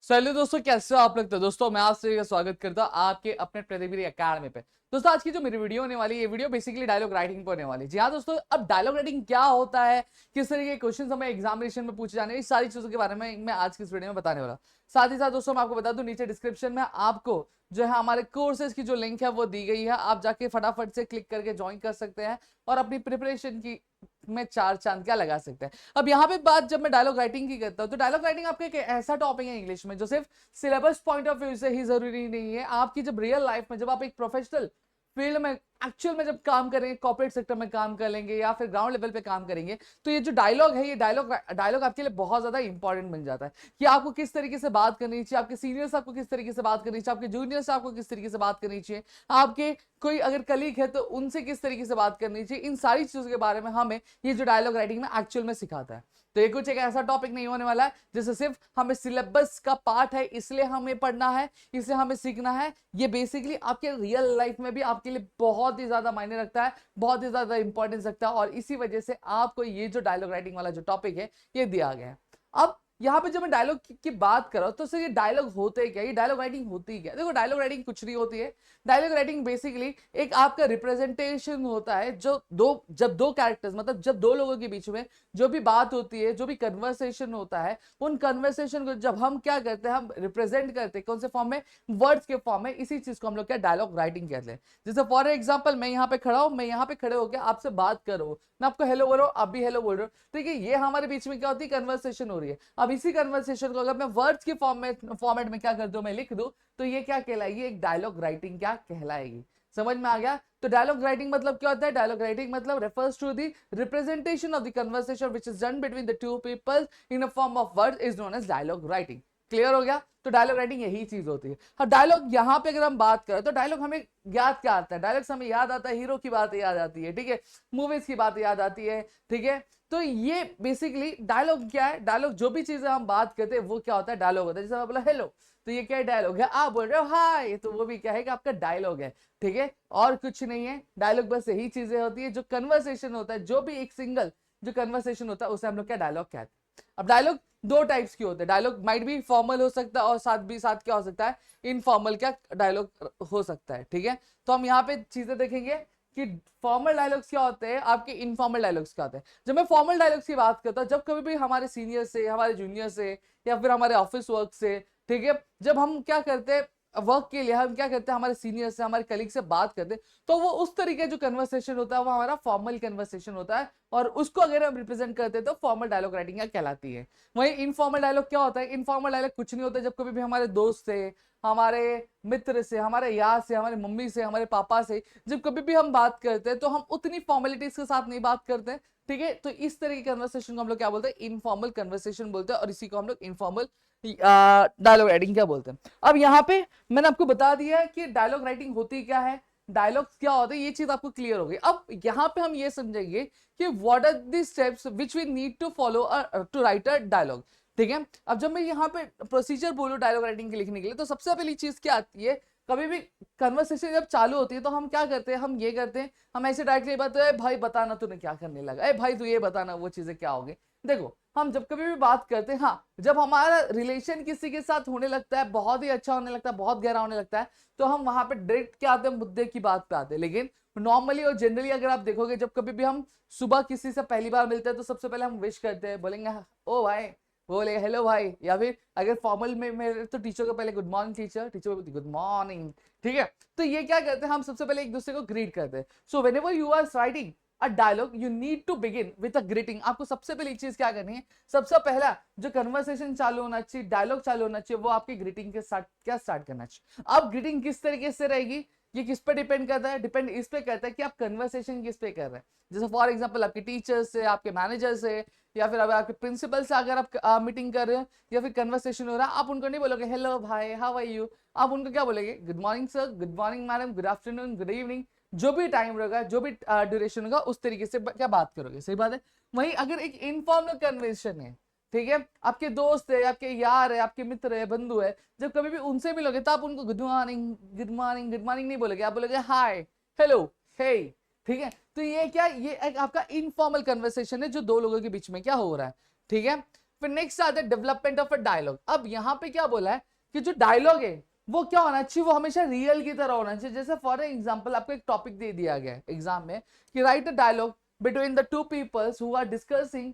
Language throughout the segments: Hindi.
चलिए दोस्तों, कैसे हो आप लोग। तो दोस्तों मैं आपसे स्वागत करता हूँ आपके अपने प्रतिवीर अकेडमी पे। दोस्तों आज की जो मेरी वीडियो होने वाली है, ये वीडियो बेसिकली डायलॉग राइटिंग पे होने वाली है। जी हाँ दोस्तों, अब डायलॉग राइटिंग क्या होता है, किस तरीके के क्वेश्चन हमें एग्जामिनेशन में पूछे जाने, इस सारी चीजों के बारे में मैं आज की इस वीडियो में बताने वाला। साथ ही साथ दोस्तों मैं आपको बता दूं, नीचे डिस्क्रिप्शन में आपको जो है हमारे कोर्सेज की जो लिंक है वो दी गई है। आप जाके फटाफट से क्लिक करके ज्वाइन कर सकते हैं और अपनी प्रिपरेशन की में चार चांद क्या लगा सकते हैं। अब यहाँ पे बात जब मैं डायलॉग राइटिंग की करता हूँ, तो डायलॉग राइटिंग आपका एक ऐसा टॉपिक है इंग्लिश में जो सिर्फ सिलेबस पॉइंट ऑफ व्यू से ही जरूरी नहीं है। आपकी जब रियल लाइफ में, जब आप एक प्रोफेशनल फील्ड में एक्चुअल में जब काम करेंगे, कॉर्पोरेट सेक्टर में काम कर लेंगे या फिर ग्राउंड लेवल पे काम करेंगे, तो ये जो डायलॉग है, ये डायलॉग आपके लिए बहुत ज्यादा इंपॉर्टेंट बन जाता है कि आपको किस तरीके से बात करनी चाहिए, आपके सीनियर से आपको किस तरीके से बात करनी चाहिए, आपके जूनियर से आपको किस तरीके से बात करनी चाहिए, आपके कोई अगर कलीग है तो उनसे किस तरीके से बात करनी चाहिए। इन सारी चीजों के बारे में हमें ये जो डायलॉग राइटिंग में एक्चुअल में सिखाता है। तो ये कुछ एक ऐसा टॉपिक नहीं होने वाला है जिससे सिर्फ हमें सिलेबस का पार्ट है इसलिए हमें पढ़ना है, इसलिए हमें सीखना है। ये बेसिकली आपके रियल लाइफ में भी आपके लिए बहुत ही ज्यादा मायने रखता है, बहुत ही ज्यादा इंपॉर्टेंस रखता है, और इसी वजह से आपको ये जो डायलॉग राइटिंग वाला जो टॉपिक है ये दिया गया है। अब यहाँ पे जब मैं डायलॉग की बात कर रहा हूं, तो सर ये डायलॉग होते क्या, ये डायलॉग राइटिंग होती क्या। देखो, डायलॉग राइटिंग कुछ नहीं होती है। डायलॉग राइटिंग बेसिकली एक आपका रिप्रेजेंटेशन होता है, जब दो कैरेक्टर्स, मतलब जब दो लोगों के बीच में जो भी बात होती है, जो भी कन्वर्सेशन होता है, उन कन्वर्सेशन को जब हम क्या करते हैं, हम रिप्रेजेंट करते हैं कौन से फॉर्म में, वर्ड्स के फॉर्म में। इसी चीज को हम लोग क्या डायलॉग राइटिंग कहते हैं। जैसे फॉर एग्जाम्पल, मैं यहाँ पे खड़ा हूं, मैं यहाँ पे खड़े होकर आपसे बात कर रहा हूं, मैं आपको हेलो बोल रहा हूं, आप भी हेलो बोल रहे हो, ठीक है। ये हमारे बीच में क्या होती है, कन्वर्सेशन हो रही है। अब इसी कन्वर्सेशन को अगर मैं वर्ड्स के फॉर्मेट में क्या कर दूं, मैं लिख दूं, तो ये क्या कहलाएगी, एक डायलॉग राइटिंग क्या कहलाएगी। समझ में आ गया। तो डायलॉग राइटिंग मतलब क्या होता है, डायलॉग राइटिंग मतलब refers to the representation of the conversation which is done between the two people in a form of words is known as dialogue writing. Clear हो गया। तो डायलॉग राइटिंग यही चीज होती है। हाँ, डायलॉग यहाँ पे अगर हम बात करें तो डायलॉग हमें याद क्या आता है, डायलॉग हमें याद आता है, हीरो की बातें याद आती है, ठीक है, मूवीज की बातें याद आती है, ठीक है। तो ये बेसिकली डायलॉग क्या है, डायलॉग जो भी चीजें हम बात करते हैं वो क्या होता है, डायलॉग होता है। जैसे मैं बोला हेलो, तो ये क्या है, डायलॉग है। आप बोल रहे हो हाय, तो वो भी क्या है कि आपका डायलॉग है, ठीक है, और कुछ नहीं है। डायलॉग बस यही चीजें होती है, जो कन्वर्सेशन होता है, जो भी एक सिंगल जो कन्वर्सेशन होता है उसे हम लोग क्या डायलॉग कहते हैं। अब डायलॉग दो टाइप्स की होते हैं। डायलॉग माइट भी फॉर्मल हो सकता है और साथ क्या हो सकता है, इनफॉर्मल क्या डायलॉग हो सकता है, ठीक है। तो हम यहाँ पे चीजें देखेंगे कि फॉर्मल डायलॉग्स क्या होते हैं, आपके इनफॉर्मल डायलॉग्स क्या होते हैं। जब मैं फॉर्मल डायलॉग्स की बात करता हूँ, जब कभी भी हमारे सीनियर से, हमारे जूनियर से, या फिर हमारे ऑफिस वर्क से, ठीक है, जब हम क्या करते हैं वर्क के लिए, हम क्या करते हैं हमारे सीनियर से, हमारे कलीग से बात करते हैं, तो वो उस तरीके जो कन्वर्सेशन होता है वो हमारा फॉर्मल कन्वर्सेशन होता है, और उसको अगर हम रिप्रेजेंट करते हैं तो फॉर्मल डायलॉग राइटिंग कहलाती है। वही इनफॉर्मल डायलॉग क्या होता है, इनफॉर्मल डायलॉग कुछ नहीं होता। जब कभी भी हमारे दोस्त से, हमारे मित्र से, हमारे यार से, हमारे मम्मी से, हमारे पापा से जब कभी भी हम बात करते हैं, तो हम उतनी फॉर्मेलिटीज के साथ नहीं बात करते, ठीक है। तो इस तरह की कन्वर्सेशन को हम लोग क्या बोलते हैं, इनफॉर्मल कन्वर्सेशन बोलते हैं, और इसी को हम लोग इनफॉर्मल डायलॉग राइटिंग क्या बोलते हैं। अब यहाँ पे मैंने आपको बता दिया है कि डायलॉग राइटिंग होती क्या है, डायलॉग्स क्या होते हैं, ये चीज आपको क्लियर हो गई। अब यहाँ पे हम ये समझेंगे कि what are the steps which we need to follow to write a dialogue, ठीक है। अब जब मैं यहाँ पे प्रोसीजर बोलूँ डायलॉग राइटिंग के लिखने के लिए, तो सबसे पहली चीज क्या आती है, कभी भी कन्वर्सेशन जब चालू होती है तो हम क्या करते हैं, हम ये करते हैं, हम ऐसे डायरेक्टली बात, भाई बताना तूने क्या करने लगा, ए भाई तू ये बताना वो चीजें क्या होगी। देखो, हम जब कभी भी बात करते हैं, हाँ, जब हमारा रिलेशन किसी के साथ होने लगता है, बहुत ही अच्छा होने लगता है, बहुत गहरा होने लगता है, तो हम वहां पे डायरेक्ट क्या आते हैं, मुद्दे की बात पे आते हैं। लेकिन नॉर्मली और जनरली अगर आप देखोगे, जब कभी भी हम सुबह किसी से पहली बार मिलते हैं, तो सबसे पहले हम विश करते हैं, बोलेंगे ओ भाई, बोले हेलो भाई, या फिर अगर फॉर्मल में मेरे तो टीचर को पहले गुड मॉर्निंग टीचर, टीचर बोलती गुड मॉर्निंग, ठीक है। तो ये क्या करते हैं, हम सबसे पहले एक दूसरे को ग्रीट करते हैं। So whenever you are writing a dialogue, you need to begin with a greeting. आपको सबसे पहले एक चीज क्या करनी है, सबसे पहला जो कन्वर्सेशन चालू होना चाहिए, डायलॉग चालू होना चाहिए, वो आपकी ग्रीटिंग के साथ क्या स्टार्ट करना चाहिए। अब ग्रीटिंग किस तरीके से रहेगी, ये किस पे डिपेंड करता है, डिपेंड इस पे करता है कि आप कन्वर्सेशन किस पे कर रहे हैं। जैसे फॉर एग्जांपल आपके टीचर से, आपके मैनेजर से, या फिर अब आपके प्रिंसिपल से अगर आप मीटिंग कर रहे हो या फिर कन्वर्सेशन हो रहा है, आप उनको नहीं बोलोगे हेलो भाई हाउ आर यू, आप उनको क्या बोलेंगे, good morning sir, good morning madam, good afternoon, good evening, जो भी टाइम रहेगा, जो भी ड्यूरेशन होगा, उस तरीके से क्या बात करोगे। सही बात है। वहीं अगर एक इनफॉर्मल कन्वर्सेशन है, ठीक है, आपके दोस्त है, आपके यार है, आपके मित्र है, बंधु है, जब कभी भी उनसे मिलोगे तो आप उनको good morning good morning good morning नहीं बोलोगे, आप बोलोगे हाय, हेलो, हे, ठीक है। तो ये क्या, ये एक आपका इनफॉर्मल कन्वर्सेशन है जो दो लोगों के बीच में क्या हो रहा है, ठीक है। फिर नेक्स्ट आता है डेवलपमेंट ऑफ अ डायलॉग। अब यहाँ पे क्या बोला है कि जो डायलॉग है वो क्या होना चाहिए, वो हमेशा रियल की तरह होना चाहिए। जैसे फॉर एग्जांपल आपको एक टॉपिक दे दिया गया है एग्जाम में कि write a dialogue between the two peoples who are discussing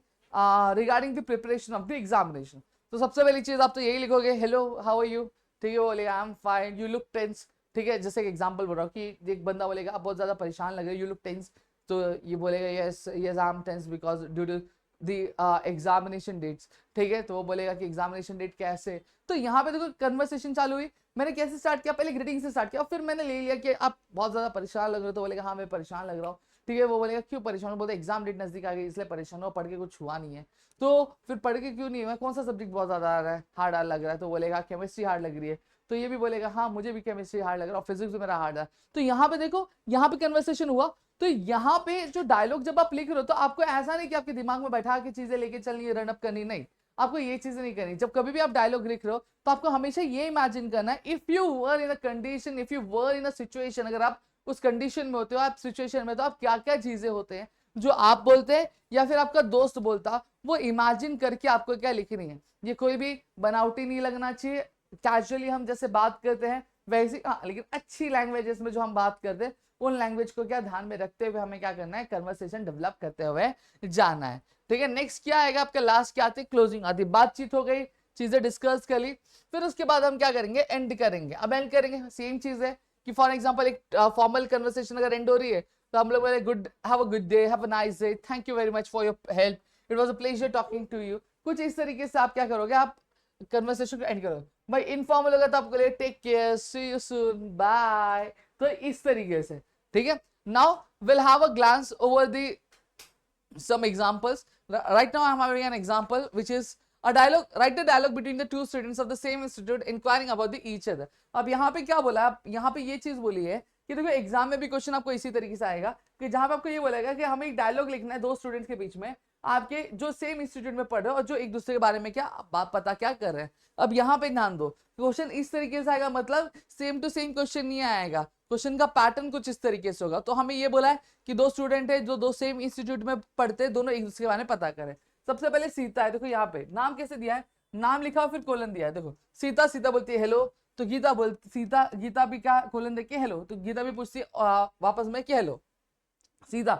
regarding the preparation of the examination. तो सबसे पहली चीज आप तो यही लिखोगे, हेलो हाउ आर यू, ठीक है, बोलेगा I am fine, you look tense, ठीक है। जैसे एक एग्जांपल बोल रहा हूँ कि एक बंदा बोलेगा आप बहुत ज्यादा परेशान लग रहे हो, यू लुक टेंस, तो ये बोलेगा yes yes I am tense because due to the examination dates, ठीक है। तो वो बोलेगा कि एग्जामिनेशन डेट कैसे। तो यहाँ पे देखो कन्वर्सेशन चालू हुई, मैंने कैसे स्टार्ट किया, पहले ग्रीटिंग से स्टार्ट किया और फिर मैंने ले लिया कि आप बहुत ज्यादा परेशान लग रहे हो, तो बोलेगा हाँ मैं परेशान लग रहा हूँ, ठीक है। वो बोलेगा क्यों परेशान हो, बोलते एग्जाम डेट नजदीक आ गई इसलिए परेशान हो, पढ़ के कुछ हुआ नहीं है। तो फिर पढ़ के क्यों नहीं हुआ, कौन सा सब्जेक्ट बहुत ज्यादा आ रहा है, हार्ड लग रहा है, तो बोलेगा केमिस्ट्री हार्ड लग रही है, तो ये भी बोलेगा हाँ मुझे भी केमिस्ट्री हार्ड लग रहा है और फिजिक्स मेरा हार्ड है। तो यहाँ पे देखो यहाँ पे कन्वर्सेशन हुआ। तो यहाँ पे जो डायलॉग जब आप लिख रहे हो तो आपको ऐसा नहीं कि आपके दिमाग में बैठा के चीजें लेके चलनी है, रन अप करनी, नहीं, आपको ये चीजें नहीं करनी। जब कभी भी आप डायलॉग लिख रहे हो तो आपको हमेशा ये इमेजिन करना है, if you were in a condition, if you were in a situation, अगर आप उस कंडीशन में होते हो, आप सिचुएशन में, तो आप क्या क्या चीजें होते हैं जो आप बोलते हैं या फिर आपका दोस्त बोलता, वो इमेजिन करके आपको क्या लिखनी है। ये कोई भी बनावटी नहीं लगना चाहिए, कैजुअली हम जैसे बात करते हैं वैसी, हाँ, लेकिन अच्छी लैंग्वेजेस में जो हम बात करते हैं उन लैंग्वेज को क्या ध्यान में रखते हुए हमें क्या करना है, कन्वर्सेशन डेवलप करते हुए जाना है, ठीक है। नेक्स्ट क्या आएगा आपका, लास्ट क्या आती है, क्लोजिंग आती है। बातचीत हो गई, चीजें डिस्कस कर ली, फिर उसके बाद हम क्या करेंगे, एंड करेंगे। अब एंड करेंगे सेम चीज है कि फॉर एग्जांपल एक फॉर्मल कन्वर्सेशन अगर एंड हो रही है तो हम लोग बोले good, have a good day, have a nice day, thank you very much for your help, it was a pleasure talking to you. कुछ इस तरीके से आप क्या करोगे, आप कन्वर्सेशन को एंड करोगे। भाई इनफॉर्मल होगा तो आपको take care, see you soon, bye, तो इस तरीके से, ठीक है। Now will have a glance over the some examples. Right now I'm having an example which is a dialogue, write a dialogue between the two students of the same institute inquiring about the each other. अब यहाँ पे क्या बोला, यहाँ पे ये चीज बोली है कि देखो एग्जाम में भी क्वेश्चन आपको इसी तरीके से आएगा कि जहां पे आपको ये बोलेगा कि हमें एक डायलॉग लिखना है दो स्टूडेंट्स के बीच में, आपके जो सेम इंस्टीट्यूट में पढ़ रहे हो और जो एक दूसरे के बारे में क्या बात पता क्या कर रहे हैं। अब यहाँ पे ध्यान दो, क्वेश्चन इस तरीके से आएगा, मतलब सेम टू सेम क्वेश्चन नहीं आएगा, क्वेश्चन का पैटर्न कुछ इस तरीके से होगा। तो हमें ये बोला है कि दो स्टूडेंट है जो दो सेम इंस्टीट्यूट में पढ़ते हैं, दोनों एक दूसरे के बारे में पता करें। सबसे पहले सीता है, देखो यहाँ पे नाम कैसे दिया है, नाम लिखा फिर कोलन दिया है, देखो सीता, सीता बोलती है हेलो, तो गीता बोलती, सीता गीता भी क्या कोलन देके हेलो, तो गीता भी पूछती है वापस में कि hello. Sita,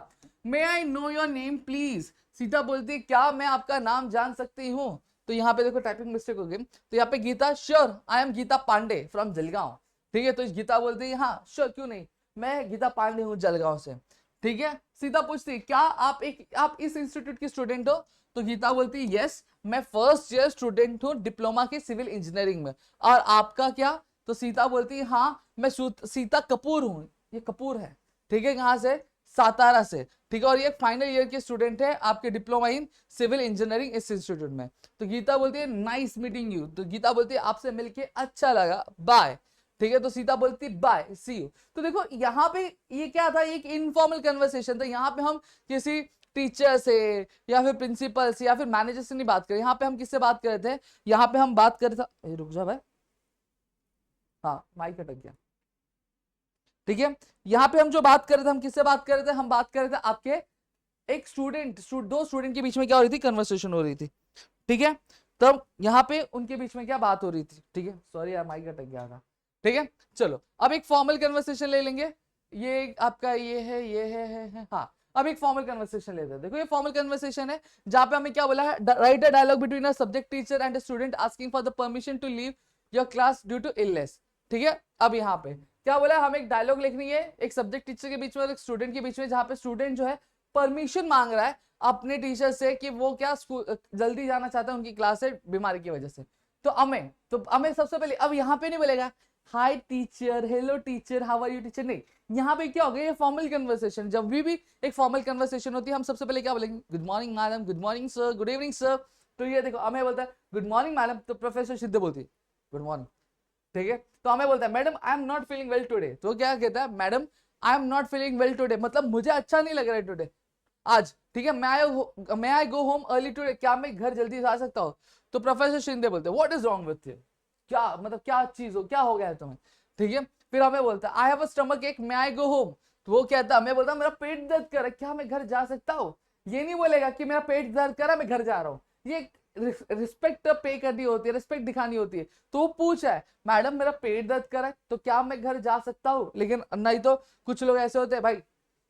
may I know your name please, Sita बोलती है क्या मैं आपका नाम जान सकती हूँ, तो यहाँ पे देखो टाइपिंग मिस्टेक हो गई, तो यहाँ पे Geeta, sure I am Geeta Pandey from Jalgaon, ठीक है। तो गीता बोलती है हाँ श्योर क्यों नहीं, मैं गीता पांडे हूँ जलगांव से, ठीक है। सीता पूछती है क्या आप इस इंस्टीट्यूट की स्टूडेंट हो, तो गीता बोलती है यस मैं फर्स्ट ईयर स्टूडेंट हूँ डिप्लोमा के सिविल इंजीनियरिंग में, और आपका क्या, तो सीता बोलती है हाँ मैं सीता कपूर हूँ, ये कपूर है, ठीक है, कहाँ से, सातारा से, ठीक है। और ये फाइनल ईयर के स्टूडेंट है आपके डिप्लोमा इन सिविल इंजीनियरिंग इस इंस्टीट्यूट में। तो गीता बोलती है नाइस मीटिंग यू, तो गीता बोलती है आपसे मिलके अच्छा लगा, बाय, ठीक है। तो सीता बोलती बाय सी यू। तो देखो यहाँ पे ये क्या था, एक इनफॉर्मल कन्वर्सेशन था, यहाँ पे हम किसी टीचर से या फिर प्रिंसिपल से या फिर मैनेजर से नहीं बात कर रहे, यहाँ पे हम किससे बात कर रहे थे, यहाँ पे हम बात कर रहे थे, रुक जा भाई, हाँ माइक अटक गया, ठीक है। यहाँ पे हम जो बात कर रहे थे, हम किससे बात कर रहे थे, हम बात कर रहे थे आपके एक दो स्टूडेंट के बीच में क्या हो रही थी, कन्वर्सेशन हो रही थी, ठीक है। तब यहाँ पे उनके बीच में क्या बात हो रही थी, ठीक है, सॉरी यार माइक अटक गया था, ठीक है। चलो अब एक फॉर्मल कन्वर्सेशन ले लेंगे, ये आपका ये है हाँ। अब एक फॉर्मल कन्वर्सेशन लेते हैं, देखो ये फॉर्मल कन्वर्सेशन है जहां पे हमें क्या बोला है, write a dialogue between a subject teacher and a student asking for the permission to leave your class due to illness, ठीक है। अब यहाँ पे क्या बोला, हमें एक डायलॉग लिखनी है एक सब्जेक्ट टीचर के बीच में और एक स्टूडेंट के बीच में, जहां पे स्टूडेंट जो है परमिशन मांग रहा है अपने टीचर से कि वो क्या जल्दी जाना चाहता है उनकी क्लास से बीमारी की वजह से। तो हमें सबसे पहले, अब यहाँ पे नहीं बोलेगा hi teacher, hello teacher, how are you teacher, नहीं, यहाँ पे क्या हो गया, ये फॉर्मल कन्वर्सेशन। जब भी एक फॉर्मल कन्वर्सेशन होती है हम सबसे पहले क्या बोलेंगे, good morning madam, good morning sir, good evening sir. तो ये देखो हमें बोलता है गुड मॉर्निंग मैडम, तो प्रोफेसर सिद्धे बोलती है गुड मॉर्निंग, ठीक है। तो हमें बोलता है madam I am not feeling well today, तो क्या कहता है madam I am not feeling well today, मतलब मुझे अच्छा नहीं लग रहा है टुडे, आज, ठीक है। मैं आई गो होम अर्ली टुडे, क्या मैं घर जल्दी जा सकता हूँ, तो प्रोफेसर शिंदे बोलते हैं what is wrong with you, क्या मतलब क्या चीज हो, क्या हो गया है तुम्हें, ठीक है। फिर हमें बोलता है आई हैव अ स्टमक एक, मैं आई गो होम, तो वो कहता है, मैं बोलता मेरा पेट दर्द कर रहा है, क्या मैं घर जा सकता हूँ, ये नहीं बोलेगा कि मेरा पेट दर्द कर रहा है मैं घर जा रहा हूँ, ये रिस्पेक्ट पे करनी होती है, रिस्पेक्ट दिखानी होती है। तो वो पूछा है मैडम मेरा पेट दर्द कर रहा है तो क्या मैं घर जा सकता हूँ? लेकिन नहीं तो कुछ लोग ऐसे होते हैं, भाई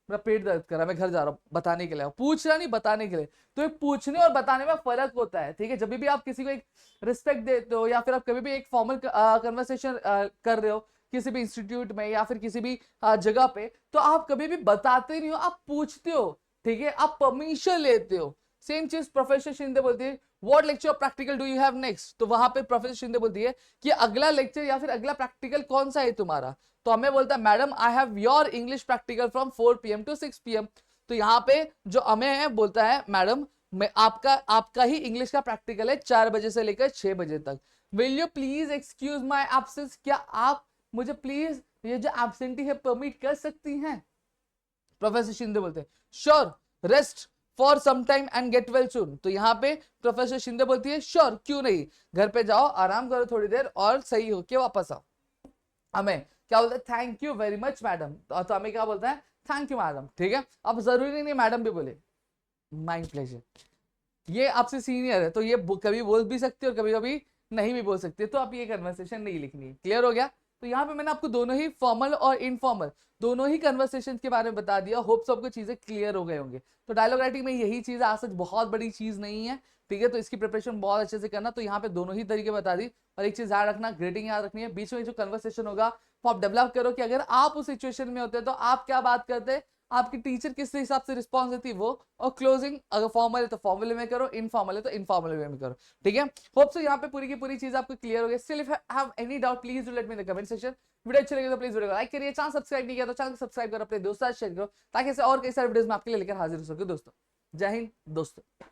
मेरा पेट दर्द कर रहा है मैं घर जा रहा हूँ, बताने के लिए, पूछ रहा नहीं बताने के लिए। तो एक पूछने और बताने में फर्क होता है, ठीक है। जब भी आप किसी को एक रिस्पेक्ट देते हो या फिर आप कभी भी एक फॉर्मल कन्वर्सेशन कर रहे हो किसी भी इंस्टीट्यूट में या फिर किसी भी जगह पे, तो आप कभी भी बताते नहीं हो, आप पूछते हो, ठीक है, आप परमिशन लेते हो। सेम चीज प्रोफेसर शिंदे बोलती है what lecture practical do you have next, तो वहां पे प्रोफेसर शिंदे बोलती है कि अगला लेक्चर या फिर अगला प्रैक्टिकल कौन सा है तुम्हारा? तो हमें बोलता है madam I have your English practical from 4 PM to 6 PM। तो यहाँ पे जो हमें है बोलता है मैडम मैं आपका ही इंग्लिश का प्रैक्टिकल है 4 बजे से लेकर 6 बजे तक, will you please excuse my absence, क्या आप मुझे प्लीज ये जो एब्सेंटी है परमिट कर सकती हैं? प्रोफेसर शिंदे बोलते हैं sure, rest for some time and get well soon. तो यहाँ पे प्रोफेसर शिंदे बोलती है श्योर, क्यों नहीं, घर पे जाओ आराम करो थोड़ी देर और सही होके वापस आओ। हमें क्या बोलता है thank you very much madam, तो हमें क्या बोलता है थैंक यू मैडम, ठीक है। अब जरूरी नहीं मैडम भी बोले, माय प्लेजर, ये आपसे सीनियर है तो ये कभी बोल भी सकते हो और कभी कभी नहीं भी बोल सकते, तो आप ये कन्वर्सेशन नहीं लिखनी है। क्लियर हो गया? तो यहाँ पे मैंने आपको दोनों ही फॉर्मल और इनफॉर्मल दोनों ही कन्वर्सेशन के बारे में बता दिया। होप्स आपको चीजें क्लियर हो गए होंगे। तो डायलॉग राइटिंग में यही चीज आज सच बहुत बड़ी चीज नहीं है, ठीक है। तो इसकी प्रिपरेशन बहुत अच्छे से करना। तो यहाँ पे दोनों ही तरीके बता दी। और एक चीज याद रखना, ग्रीटिंग याद रखनी है, बीच में जो कन्वर्सेशन होगा वो आप डेवलप करो कि अगर आप उस सिचुएशन में होते तो आप क्या बात करते, आपकी टीचर किस हिसाब से रिस्पॉन्स देती वो, और क्लोजिंग अगर फॉर्मल है तो फॉर्मल में करो, इनफॉर्मल है तो इनफॉर्मल में करो, ठीक है। होप सो यहाँ पे पूरी की पूरी चीज आपको क्लियर हो गई। Still if have any doubt please do let me in the comment section. Video अच्छी लगे तो प्लीज वीडियो को लाइक करिए, चैनल सब्सक्राइब नहीं किया तो चैनल को सब्सक्राइब करो, अपने दोस्तों से शेयर करो ताकि ऐसे और कई सारे वीडियोस में आपके लिए लेकर हाजिर हो सके दोस्तों। जय हिंद दोस्तों।